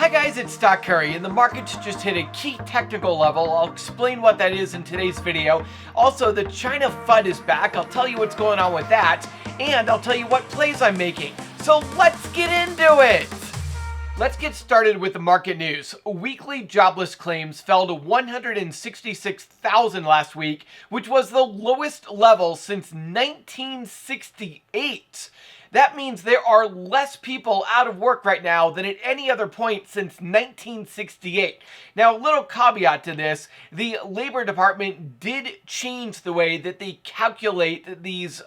Hi guys, it's Stock Curry, and the markets just hit a key technical level. I'll explain what that is in today's video. Also, the China FUD is back. I'll tell you what's going on with that, and I'll tell you what plays I'm making. So let's get into it! Let's get started with the market news. Weekly jobless claims fell to 166,000 last week, which was the lowest level since 1968. That means there are less people out of work right now than at any other point since 1968. Now, a little caveat to this, the Labor Department did change the way that they calculate these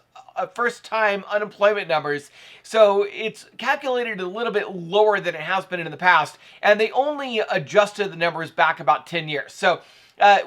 first-time unemployment numbers. So it's calculated a little bit lower than it has been in the past, and they only adjusted the numbers back about 10 years. So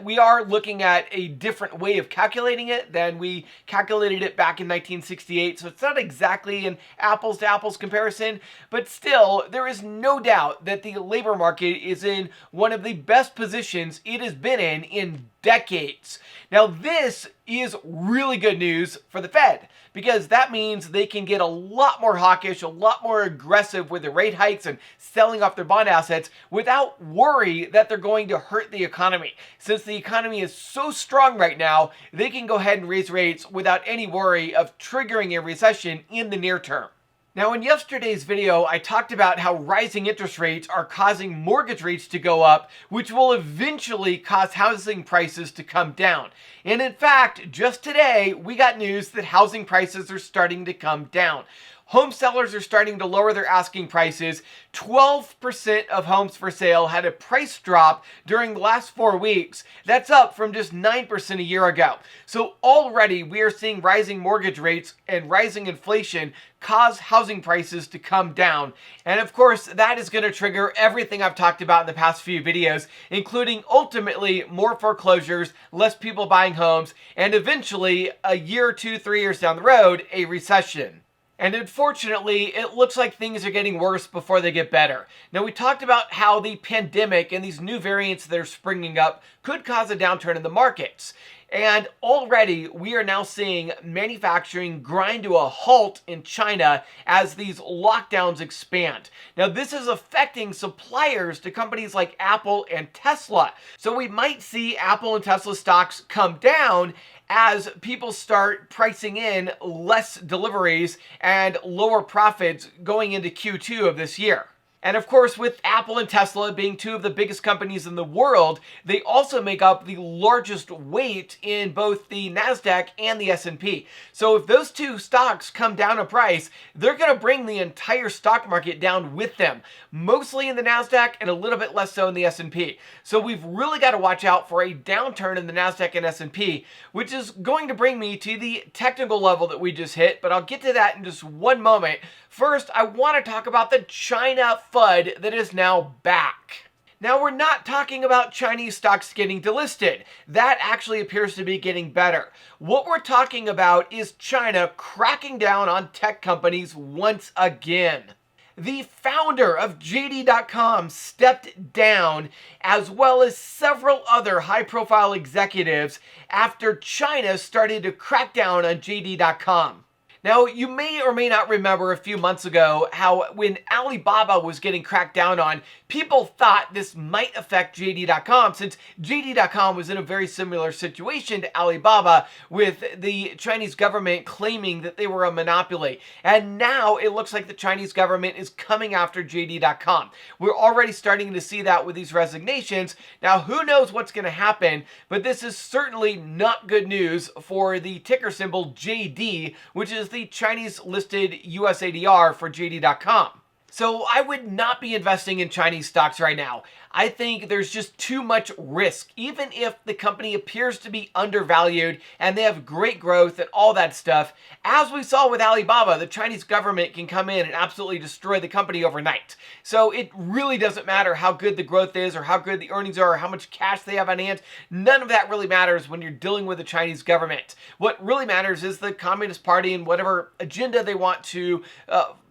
we are looking at a different way of calculating it than we calculated it back in 1968. So it's not exactly an apples to apples comparison, but still, there is no doubt that the labor market is in one of the best positions it has been in decades. Now, this is really good news for the Fed, because that means they can get a lot more hawkish, a lot more aggressive with the rate hikes and selling off their bond assets without worry that they're going to hurt the economy. Since the economy is so strong right now, they can go ahead and raise rates without any worry of triggering a recession in the near term. Now, in yesterday's video, I talked about how rising interest rates are causing mortgage rates to go up, which will eventually cause housing prices to come down. And in fact, just today, we got news that housing prices are starting to come down. Home sellers are starting to lower their asking prices. 12% of homes for sale had a price drop during the last 4 weeks. That's up from just 9% a year ago. So already we are seeing rising mortgage rates and rising inflation cause housing prices to come down. And of course, that is going to trigger everything I've talked about in the past few videos, including ultimately more foreclosures, less people buying homes, and eventually, a year, 2, 3 years down the road, a recession. And unfortunately, it looks like things are getting worse before they get better. Now, we talked about how the pandemic and these new variants that are springing up could cause a downturn in the markets. And already, we are now seeing manufacturing grind to a halt in China as these lockdowns expand. Now, this is affecting suppliers to companies like Apple and Tesla. So we might see Apple and Tesla stocks come down as people start pricing in less deliveries and lower profits going into Q2 of this year. And of course, with Apple and Tesla being two of the biggest companies in the world, they also make up the largest weight in both the NASDAQ and the S&P. So if those two stocks come down a price, they're going to bring the entire stock market down with them, mostly in the NASDAQ and a little bit less so in the S&P. So we've really got to watch out for a downturn in the NASDAQ and S&P, which is going to bring me to the technical level that we just hit, but I'll get to that in just one moment. First, I want to talk about the China FUD that is now back. Now, we're not talking about Chinese stocks getting delisted. That actually appears to be getting better. What we're talking about is China cracking down on tech companies once again. The founder of JD.com stepped down, as well as several other high-profile executives, after China started to crack down on JD.com. Now, you may or may not remember a few months ago how when Alibaba was getting cracked down on, people thought this might affect JD.com, since JD.com was in a very similar situation to Alibaba, with the Chinese government claiming that they were a monopoly. And now it looks like the Chinese government is coming after JD.com. We're already starting to see that with these resignations. Now, who knows what's going to happen, but this is certainly not good news for the ticker symbol JD, which is the Chinese listed US ADR for JD.com. So I would not be investing in Chinese stocks right now. I think there's just too much risk, even if the company appears to be undervalued and they have great growth and all that stuff. As we saw with Alibaba, the Chinese government can come in and absolutely destroy the company overnight. So it really doesn't matter how good the growth is or how good the earnings are or how much cash they have on hand. None of that really matters when you're dealing with the Chinese government. What really matters is the Communist Party and whatever agenda they want to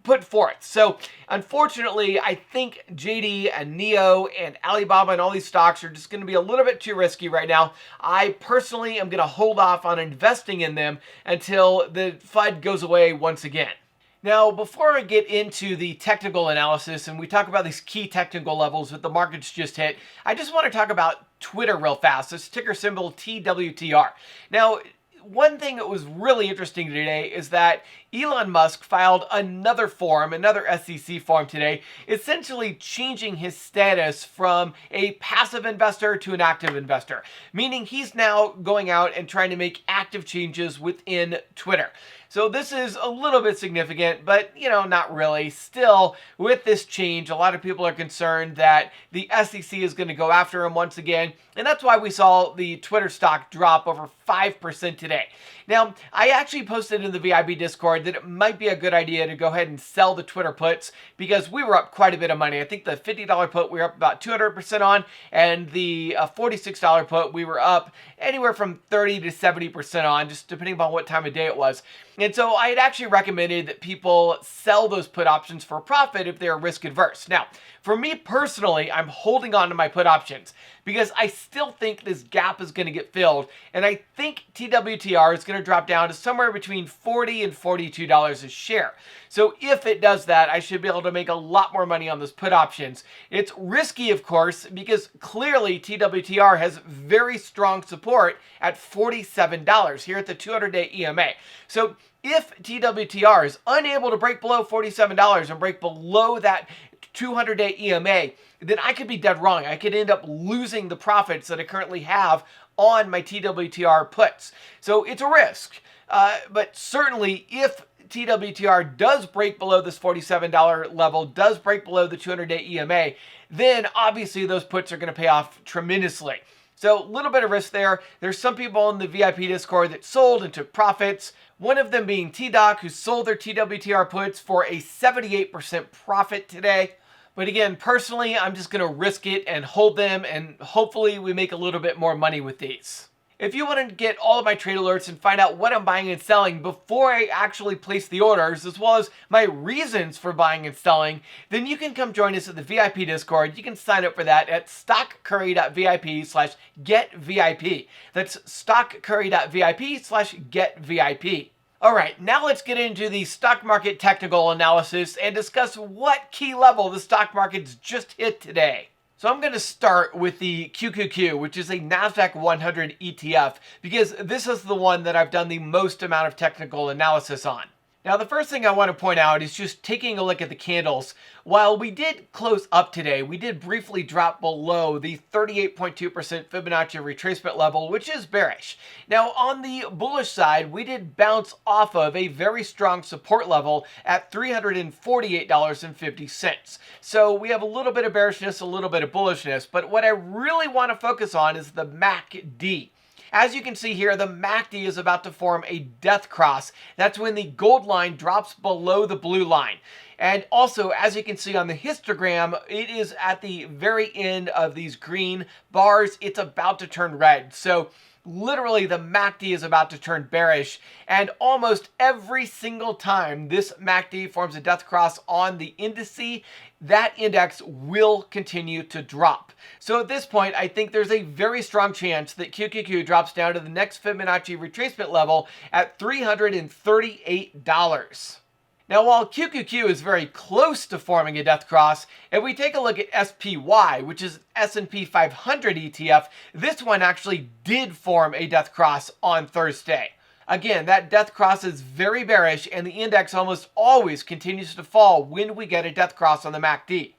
put forth. So unfortunately, I think JD and NEO and Alibaba and all these stocks are just going to be a little bit too risky right now. I personally am going to hold off on investing in them until the FUD goes away once again. Now, before I get into the technical analysis and we talk about these key technical levels that the markets just hit, I just want to talk about Twitter real fast. This ticker symbol TWTR. Now, one thing that was really interesting today is that Elon Musk filed another SEC form today, essentially changing his status from a passive investor to an active investor, meaning he's now going out and trying to make active changes within Twitter. So this is a little bit significant, but not really. Still, with this change, a lot of people are concerned that the SEC is going to go after him once again, and that's why we saw the Twitter stock drop over 5% today. Now, I actually posted in the VIP Discord that it might be a good idea to go ahead and sell the Twitter puts because we were up quite a bit of money. I think the $50 put we were up about 200% on, and the $46 put we were up anywhere from 30 to 70% on, just depending upon what time of day it was. And so I had actually recommended that people sell those put options for profit if they're risk adverse. Now, for me personally, I'm holding on to my put options because I still think this gap is going to get filled, and I think TWTR is going to drop down to somewhere between $40 and $42 a share. So if it does that, I should be able to make a lot more money on those put options. It's risky, of course, because clearly TWTR has very strong support at $47 here at the 200-day EMA. So if TWTR is unable to break below $47 and break below that 200-day EMA, then I could be dead wrong. I could end up losing the profits that I currently have on my TWTR puts. So it's a risk. But certainly if TWTR does break below this $47 level, does break below the 200-day EMA, then obviously those puts are going to pay off tremendously. So a little bit of risk there. There's some people in the VIP Discord that sold and took profits. One of them being T-Doc, who sold their TWTR puts for a 78% profit today. But again, personally, I'm just going to risk it and hold them, and hopefully we make a little bit more money with these. If you want to get all of my trade alerts and find out what I'm buying and selling before I actually place the orders, as well as my reasons for buying and selling, then you can come join us at the VIP Discord. You can sign up for that at stockcurry.vip/getvip. That's stockcurry.vip/getvip. All right, now let's get into the stock market technical analysis and discuss what key level the stock market's just hit today. So I'm going to start with the QQQ, which is a NASDAQ 100 ETF, because this is the one that I've done the most amount of technical analysis on. Now, the first thing I want to point out is just taking a look at the candles. While we did close up today, we did briefly drop below the 38.2% Fibonacci retracement level, which is bearish. Now, on the bullish side, we did bounce off of a very strong support level at $348.50. So we have a little bit of bearishness, a little bit of bullishness, but what I really want to focus on is the MACD. As you can see here, the MACD is about to form a death cross. That's when the gold line drops below the blue line. And also, as you can see on the histogram, it is at the very end of these green bars. It's about to turn red. So literally, the MACD is about to turn bearish, and almost every single time this MACD forms a death cross on the indice, that index will continue to drop. So at this point, I think there's a very strong chance that QQQ drops down to the next Fibonacci retracement level at $338. Now, while QQQ is very close to forming a death cross, if we take a look at SPY, which is S&P 500 ETF, this one actually did form a death cross on Thursday. Again, that death cross is very bearish, and the index almost always continues to fall when we get a death cross on the MACD.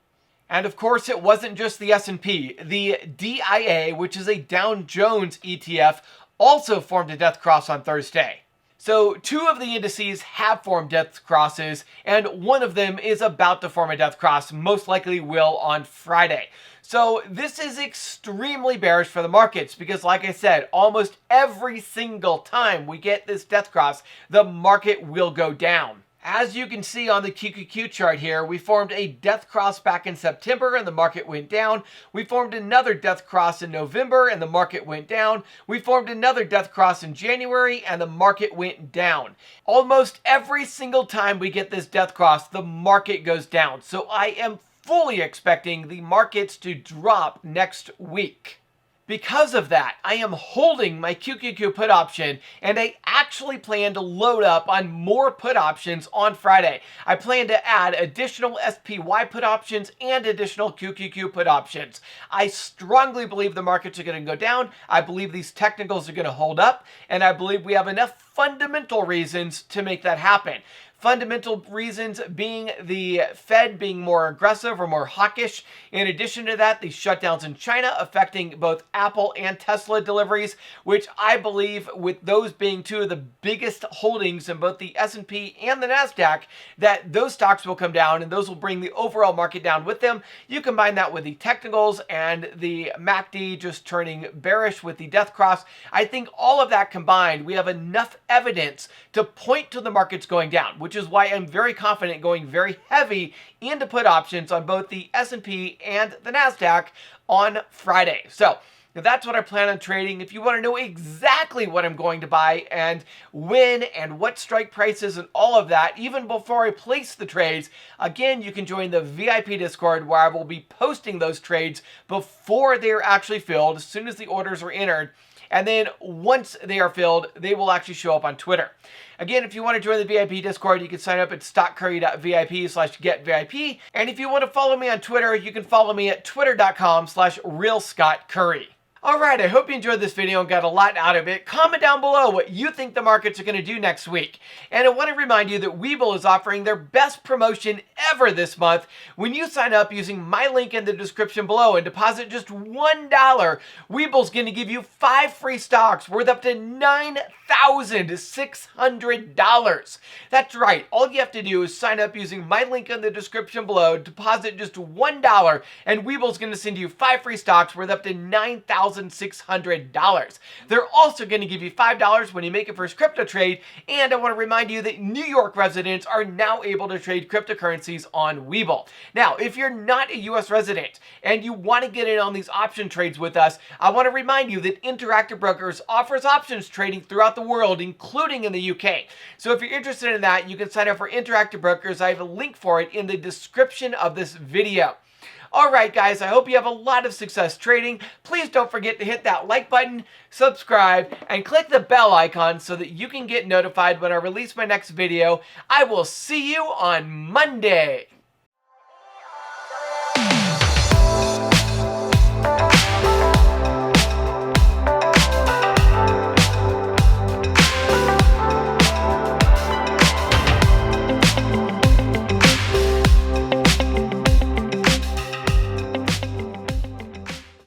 And of course, it wasn't just the S&P. The DIA, which is a Dow Jones ETF, also formed a death cross on Thursday. So two of the indices have formed death crosses, and one of them is about to form a death cross, most likely will on Friday. So this is extremely bearish for the markets because, like I said, almost every single time we get this death cross, the market will go down. As you can see on the QQQ chart here, we formed a death cross back in September and the market went down. We formed another death cross in November and the market went down. We formed another death cross in January and the market went down. Almost every single time we get this death cross, the market goes down. So I am fully expecting the markets to drop next week. Because of that, I am holding my QQQ put option, and I actually plan to load up on more put options on Friday. I plan to add additional SPY put options and additional QQQ put options. I strongly believe the markets are going to go down. I believe these technicals are going to hold up, and I believe we have enough fundamental reasons to make that happen. Fundamental reasons being the Fed being more aggressive or more hawkish. In addition to that, the shutdowns in China affecting both Apple and Tesla deliveries, which I believe, with those being two of the biggest holdings in both the S&P and the NASDAQ, that those stocks will come down and those will bring the overall market down with them. You combine that with the technicals and the MACD just turning bearish with the death cross. I think all of that combined, we have enough evidence to point to the markets going down, which is why I'm very confident going very heavy into put options on both the S&P and the NASDAQ on Friday. So that's what I plan on trading. If you want to know exactly what I'm going to buy and when and what strike prices and all of that, even before I place the trades, again, you can join the VIP Discord where I will be posting those trades before they're actually filled, as soon as the orders are entered. And then once they are filled, they will actually show up on Twitter. Again, if you want to join the VIP Discord, you can sign up at stockcurry.vip/getvip. And if you want to follow me on Twitter, you can follow me at twitter.com/realscottcurry. All right, I hope you enjoyed this video and got a lot out of it. Comment down below what you think the markets are going to do next week. And I want to remind you that Webull is offering their best promotion ever this month. When you sign up using my link in the description below and deposit just $1, Webull's going to give you 5 free stocks worth up to $9,600. That's right. All you have to do is sign up using my link in the description below, deposit just $1, and Webull's going to send you 5 free stocks worth up to $9,600. They're also going to give you $5 when you make a first crypto trade, and I want to remind you that New York residents are now able to trade cryptocurrencies on Webull. Now, if you're not a US resident and you want to get in on these option trades with us, I want to remind you that Interactive Brokers offers options trading throughout the world, including in the UK. So if you're interested in that, you can sign up for Interactive Brokers. I have a link for it in the description of this video. All right, guys, I hope you have a lot of success trading. Please don't forget to hit that like button, subscribe, and click the bell icon so that you can get notified when I release my next video. I will see you on Monday.